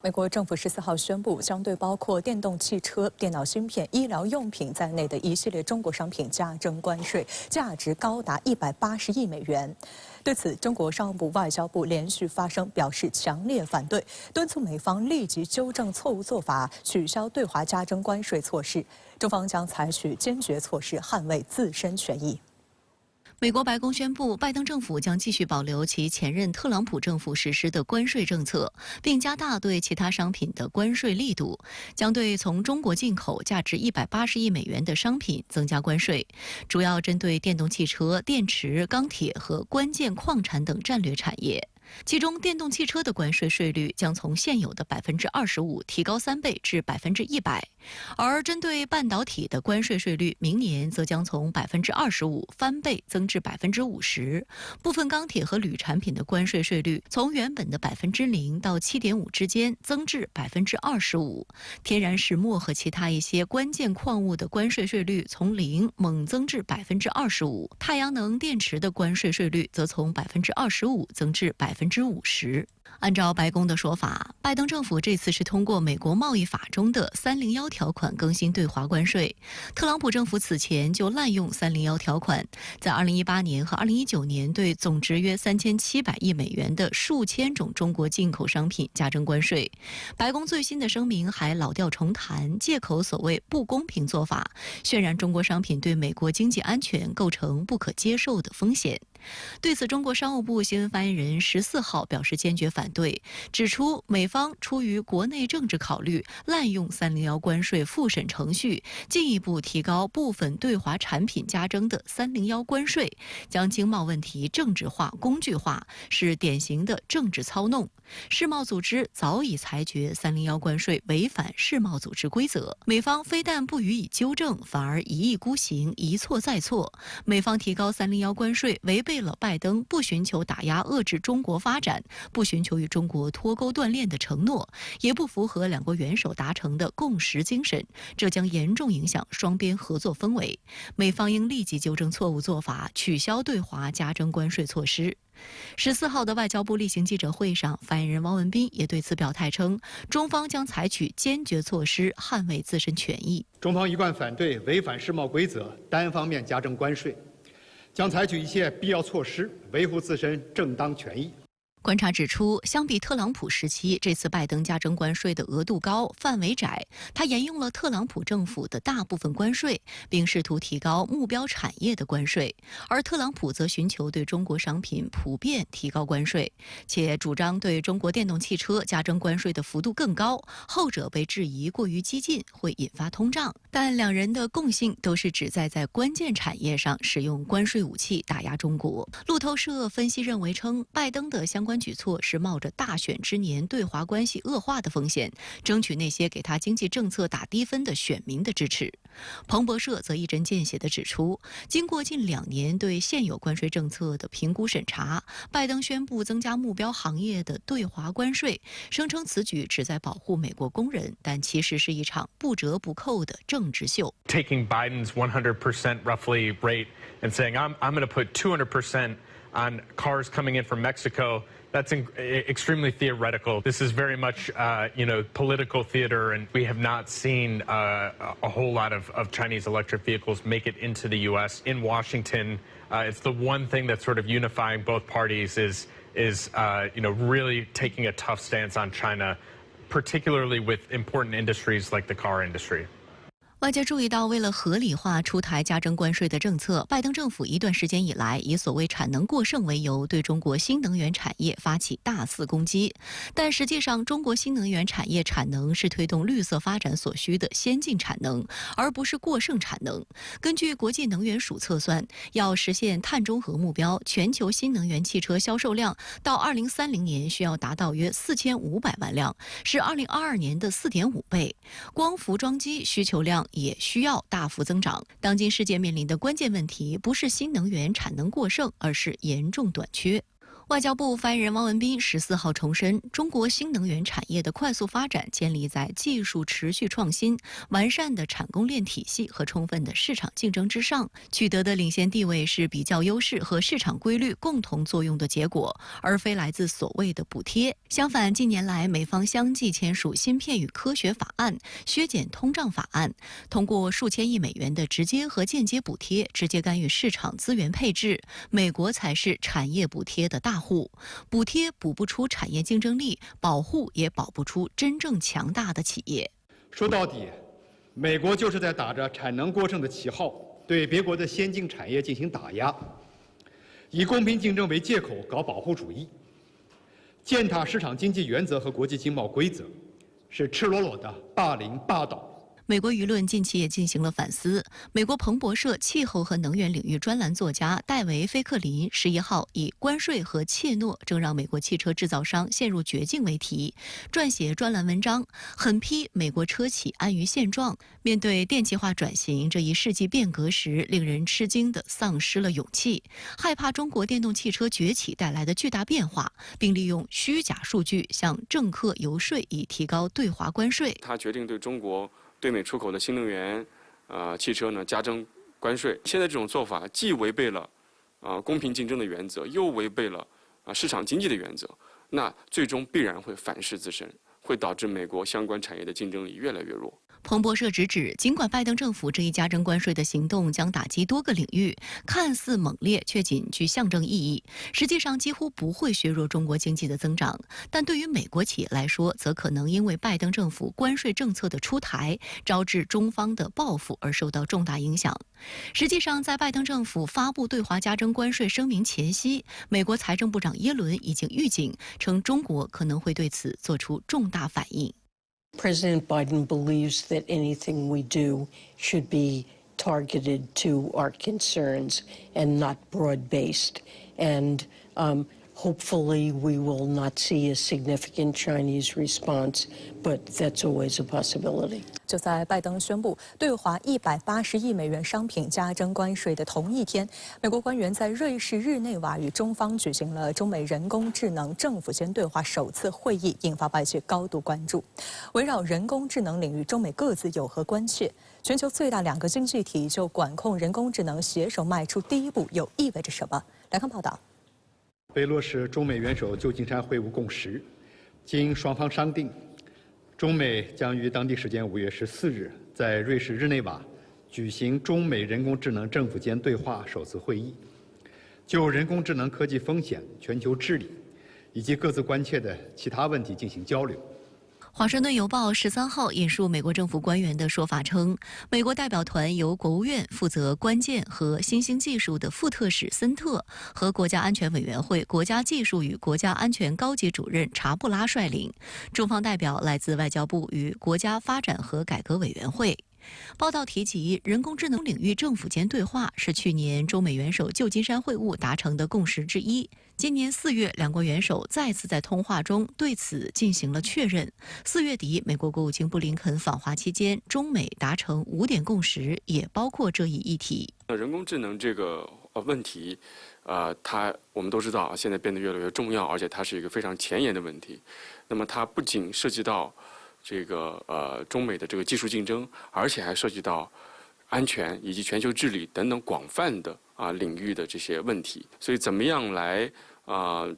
美国政府14号宣布，将对包括电动汽车、电脑芯片、医疗用品在内的一系列中国商品加征关税，价值高达180亿美元。对此，中国商务部、外交部连续发声，表示强烈反对，敦促美方立即纠正错误做法，取消对华加征关税措施。中方将采取坚决措施，捍卫自身权益。 美国白宫宣布，拜登政府将继续保留其前任特朗普政府实施的关税政策，并加大对其他商品的关税力度，将对从中国进口价值180亿美元的商品增加关税，主要针对电动汽车、电池、钢铁和关键矿产等战略产业。 其中，电动汽车的关税税率将从现有的25%提高3倍至100%，而针对半导体的关税税率，明年则将从25%翻倍增至50%。部分钢铁和铝产品的关税税率从原本的0%到7.5%之间增至25%。天然石墨和其他一些关键矿物的关税税率从0猛增至25%。太阳能电池的关税税率则从25%增至50%。按照白宫的说法，拜登政府这次是通过美国贸易法中的301条款更新对华关税。特朗普政府此前就滥用301条款，在2018年和2019年对总值约3700亿美元的数千种中国进口商品加征关税。白宫最新的声明还老调重弹，借口所谓不公平做法，渲染中国商品对美国经济安全构成不可接受的风险。 对此，中国商务部新闻发言人14号表示坚决反对，指出美方出于国内政治考虑，滥用301关税复审程序，进一步提高部分对华产品加征的301关税，将经贸问题政治化、工具化，是典型的政治操弄。世贸组织早已裁决301关税违反世贸组织规则，美方非但不予以纠正，反而一意孤行，一错再错。美方提高301关税违背了拜登不寻求打压遏制中国发展、不寻求与中国脱钩断链的承诺，也不符合两国元首达成的共识精神，这将严重影响双边合作氛围。美方应立即纠正错误做法，取消对华加征关税措施。 14号的外交部例行记者会上，发言人汪文斌也对此表态称，中方将采取坚决措施，捍卫自身权益。中方一贯反对违反世贸规则、单方面加征关税，将采取一切必要措施，维护自身正当权益。 观察指出，相比特朗普时期，这次拜登加征关税的额度高、范围窄，他沿用了特朗普政府的大部分关税，并试图提高目标产业的关税；而特朗普则寻求对中国商品普遍提高关税，且主张对中国电动汽车加征关税的幅度更高，后者被质疑过于激进，会引发通胀。但两人的共性都是旨在关键产业上使用关税武器打压中国。路透社分析认为称，拜登的相关举措是冒着大选之年对华关系恶化的风险，争取那些给他经济政策打低分的选民的支持。彭博社则一针见血地指出，经过近2年对现有关税政策的评估审查，拜登宣布增加目标行业的对华关税，声称此举旨在保护美国工人，但其实是一场不折不扣的政治秀。Taking Biden's 100% roughly rate and saying I'm going to put 200% on cars coming in from Mexico. That's extremely theoretical. This is very much, political theater, and we have not seen a whole lot of Chinese electric vehicles make it into the U.S. In Washington, it's the one thing that's sort of unifying both parties is really taking a tough stance on China, particularly with important industries like the car industry. 外界注意到，为了合理化出台加征关税的政策，拜登政府一段时间以来以所谓产能过剩为由，对中国新能源产业发起大肆攻击。但实际上，中国新能源产业产能是推动绿色发展所需的先进产能，而不是过剩产能。根据国际能源署测算，要实现碳中和目标，全球新能源汽车销售量到2030年需要达到约4500万辆，是2022年的4.5倍。光伏装机需求量也需要大幅增长。当今世界面临的关键问题不是新能源产能过剩，而是严重短缺。外交部发言人汪文斌14号重申，中国新能源产业的快速发展建立在技术持续创新、完善的产供链体系和充分的市场竞争之上，取得的领先地位是比较优势和市场规律共同作用的结果，而非来自所谓的补贴。相反，近年来美方相继签署芯片与科学法案、削减通胀法案，通过数千亿美元的直接和间接补贴，直接干预市场资源配置。美国才是产业补贴的大户，补贴补不出产业竞争力，保护也保不出真正强大的企业。说到底，美国就是在打着产能过剩的旗号，对别国的先进产业进行打压，以公平竞争为借口搞保护主义，践踏市场经济原则和国际经贸规则，是赤裸裸的霸凌霸道。美国舆论近期也进行了反思。美国彭博社气候和能源领域专栏作家戴维·菲克林11号以“关税和怯懦正让美国汽车制造商陷入绝境”为题，撰写专栏文章，狠批美国车企安于现状，面对电气化转型这一世纪变革时，令人吃惊地丧失了勇气，害怕中国电动汽车崛起带来的巨大变化，并利用虚假数据向政客游说，以提高对华关税。他决定对中国对美出口的新能源汽车呢加征关税。现在这种做法既违背了公平竞争的原则，又违背了市场经济的原则，那最终必然会反噬自身，会导致美国相关产业的竞争力越来越弱。彭博社直指，尽管拜登政府这一加征关税的行动将打击多个领域，看似猛烈，却仅具象征意义，实际上几乎不会削弱中国经济的增长。但对于美国企业来说，则可能因为拜登政府关税政策的出台，招致中方的报复而受到重大影响。实际上，在拜登政府发布对华加征关税声明前夕，美国财政部长耶伦已经预警，称中国可能会对此做出重大反应。President Biden believes that anything we do should be targeted to our concerns and not broad-based. And hopefully we will not see a significant Chinese response, but that's always a possibility. 就在拜登宣布对华180亿美元商品加征关税的同一天，美国官员在瑞士日内瓦与中方举行了中美人工智能政府间对话首次会议，引发外界高度关注。围绕人工智能领域，中美各自有何关切？全球最大2个经济体就管控人工智能携手迈出第一步，又意味着什么？来看报道。被落实中美元首旧金山会晤共识，经双方商定，中美将于当地时间5月14日在瑞士日内瓦举行中美人工智能政府间对话首次会议，就人工智能科技风险、全球治理以及各自关切的其他问题进行交流。华盛顿邮报13号引述美国政府官员的说法称，美国代表团由国务院负责关键和新兴技术的副特使森特和国家安全委员会国家技术与国家安全高级主任查布拉率领，中方代表来自外交部与国家发展和改革委员会。报道提及，人工智能领域政府间对话是去年中美元首旧金山会晤达成的共识之一。今年4月，两国元首再次在通话中对此进行了确认。4月底，美国国务卿布林肯访华期间，中美达成5点共识，也包括这一议题。人工智能这个问题，我们都知道，现在变得越来越重要，而且它是一个非常前沿的问题。那么它不仅涉及到这个中美的这个技术竞争，而且还涉及到安全以及全球治理等等广泛的领域的这些问题。所以怎么样来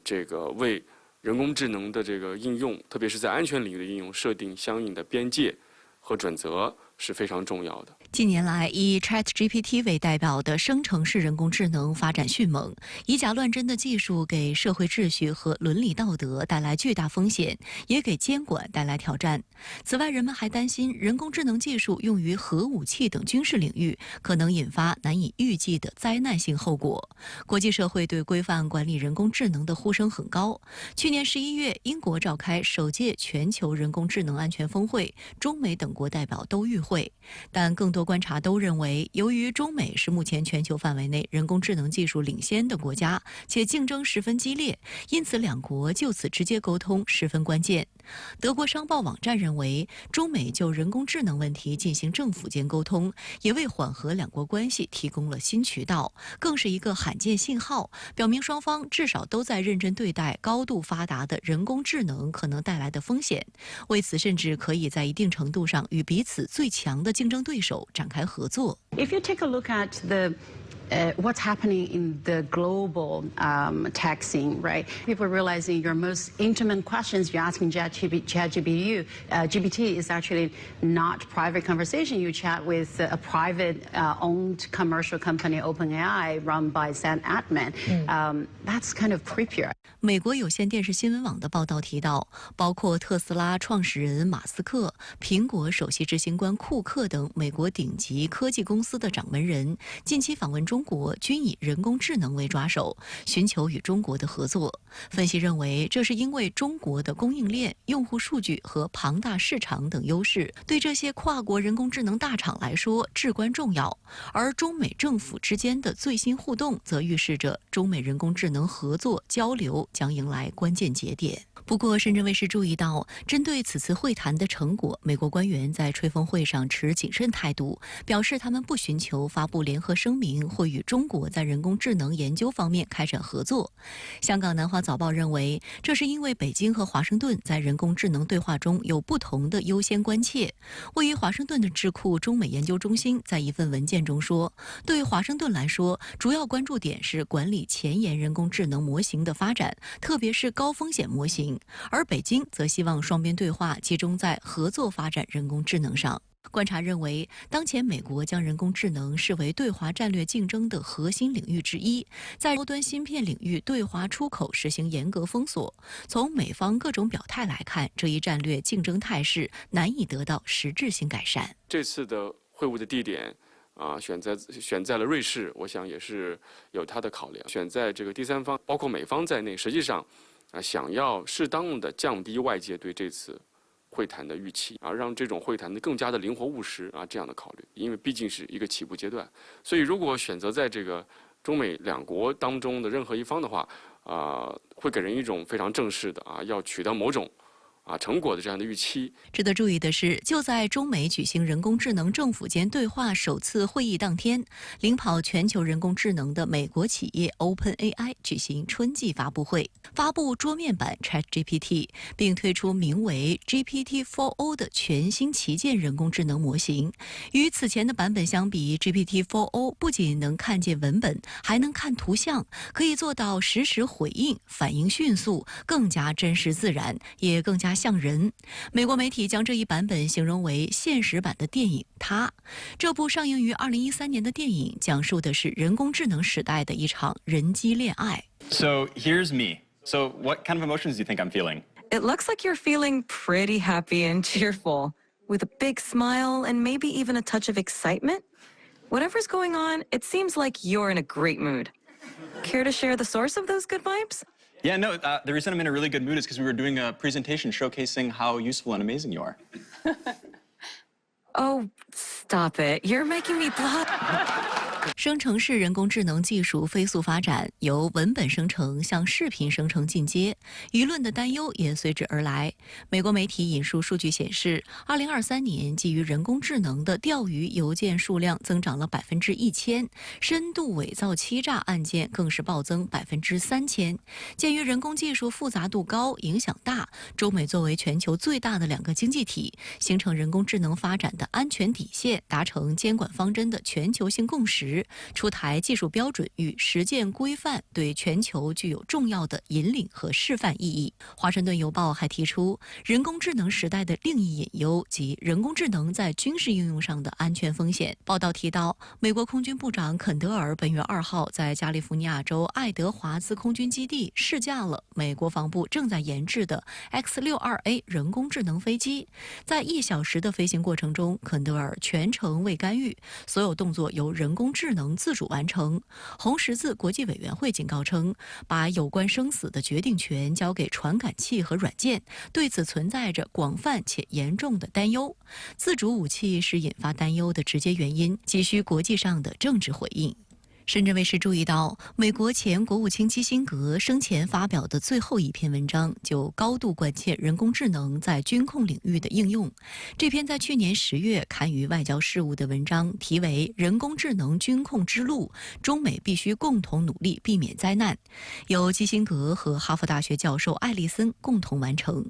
这个为人工智能的这个应用，特别是在安全领域的应用，设定相应的边界和准则是非常重要的。近年来，以 ChatGPT 为代表的生成式人工智能发展迅猛，以假乱真的技术给社会秩序和伦理道德带来巨大风险，也给监管带来挑战。此外，人们还担心人工智能技术用于核武器等军事领域，可能引发难以预计的灾难性后果。国际社会对规范管理人工智能的呼声很高。去年11月，英国召开首届全球人工智能安全峰会，中美等国代表都与会。但更多观察都认为，由于中美是目前全球范围内人工智能技术领先的国家，且竞争十分激烈，因此两国就此直接沟通十分关键。德国商报网站认为，中美就人工智能问题进行政府间沟通，也为缓和两国关系提供了新渠道，更是一个罕见信号，表明双方至少都在认真对待高度发达的人工智能可能带来的风险。为此，甚至可以在一定程度上与彼此最强的竞争对手展开合作。If you take a look at what's happening in the global tech scene, right? People are realizing your most intimate questions you're asking ChatGPT is actually not private conversation. You chat with a private owned commercial company, OpenAI, run by Sam Altman. That's kind of creepier. 美国有线电视新闻网的报道提到，包括特斯拉创始人马斯克、苹果首席执行官库克等美国顶级科技公司的掌门人近期访问中国，均以人工智能为抓手，寻求与中国的合作。分析认为，这是因为中国的供应链、用户数据和庞大市场等优势，对这些跨国人工智能大厂来说至关重要。而中美政府之间的最新互动，则预示着中美人工智能合作交流将迎来关键节点。不过，深圳卫视注意到，针对此次会谈的成果，美国官员在吹风会上持谨慎态度，表示他们不寻求发布联合声明或与中国在人工智能研究方面开展合作。香港南华早报认为，这是因为北京和华盛顿在人工智能对话中有不同的优先关切。位于华盛顿的智库中美研究中心在一份文件中说，对华盛顿来说，主要关注点是管理前沿人工智能模型的发展，特别是高风险模型。而北京则希望双边对话集中在合作发展人工智能上。观察认为，当前美国将人工智能视为对华战略竞争的核心领域之一，在高端芯片领域对华出口实行严格封锁。从美方各种表态来看，这一战略竞争态势难以得到实质性改善。这次的会晤的地点选在了瑞士，我想也是有它的考量。选在这个第三方，包括美方在内，实际上想要适当的降低外界对这次会谈的预期，让这种会谈的更加的灵活务实这样的考虑，因为毕竟是一个起步阶段。所以如果选择在这个中美两国当中的任何一方的话，会给人一种非常正式的要取得某种成果的这样的预期。值得注意的是，就在中美举行人工智能政府间对话首次会议当天，领跑全球人工智能的美国企业 OpenAI 举行春季发布会，发布桌面版 ChatGPT， 并推出名为 GPT-4o 的全新旗舰人工智能模型。与此前的版本相比， GPT-4o 不仅能看见文本，还能看图像，可以做到实时回应，反应迅速，更加真实自然，也更加像人。美国媒体将这一版本形容为现实版的电影《它》。这部上映于2013年的电影讲述的是人工智能时代的一场人机恋爱。 So here's me. So what kind of emotions do you think I'm feeling? It looks like you're feeling pretty happy and cheerful, with a big smile and maybe even a touch of excitement. Whatever's going on, it seems like you're in a great mood. Care to share the source of those good vibes? Yeah, no, the reason I'm in a really good mood is because we were doing a presentation showcasing how useful and amazing you are. Oh, stop it. You're making me blush. 生成式人工智能技术飞速发展，由文本生成向视频生成进阶，舆论的担忧也随之而来。美国媒体引述数据显示，2023年基于人工智能的钓鱼邮件数量增长了1000%，深度伪造欺诈案件更是暴增3000%。鉴于人工技术复杂度高、影响大，中美作为全球最大的两个经济体，形成人工智能发展的安全底线，达成监管方针的全球性共识，出台技术标准与实践规范，对全球具有重要的引领和示范意义。华盛顿邮报还提出，人工智能时代的另一隐忧及人工智能在军事应用上的安全风险。报道提到，美国空军部长肯德尔本月2号在加利福尼亚州爱德华兹空军基地试驾了美国防部正在研制的 X-62A 人工智能飞机。在1小时的飞行过程中，肯德尔全程未干预，所有动作由人工智能自主完成。红十字国际委员会警告称，把有关生死的决定权交给传感器和软件，对此存在着广泛且严重的担忧。自主武器是引发担忧的直接原因，急需国际上的政治回应。深圳卫视注意到，美国前国务卿基辛格生前发表的最后一篇文章就高度关切人工智能在军控领域的应用。这篇在去年10月刊于《外交事务》的文章题为《人工智能军控之路：中美必须共同努力避免灾难》，由基辛格和哈佛大学教授艾利森共同完成。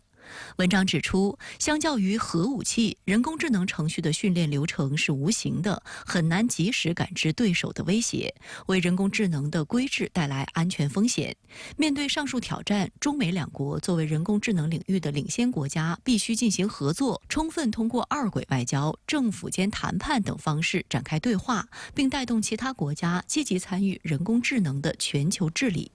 文章指出，相较于核武器，人工智能程序的训练流程是无形的，很难及时感知对手的威胁，为人工智能的规制带来安全风险。面对上述挑战，中美两国作为人工智能领域的领先国家，必须进行合作，充分通过二轨外交、政府间谈判等方式展开对话，并带动其他国家积极参与人工智能的全球治理。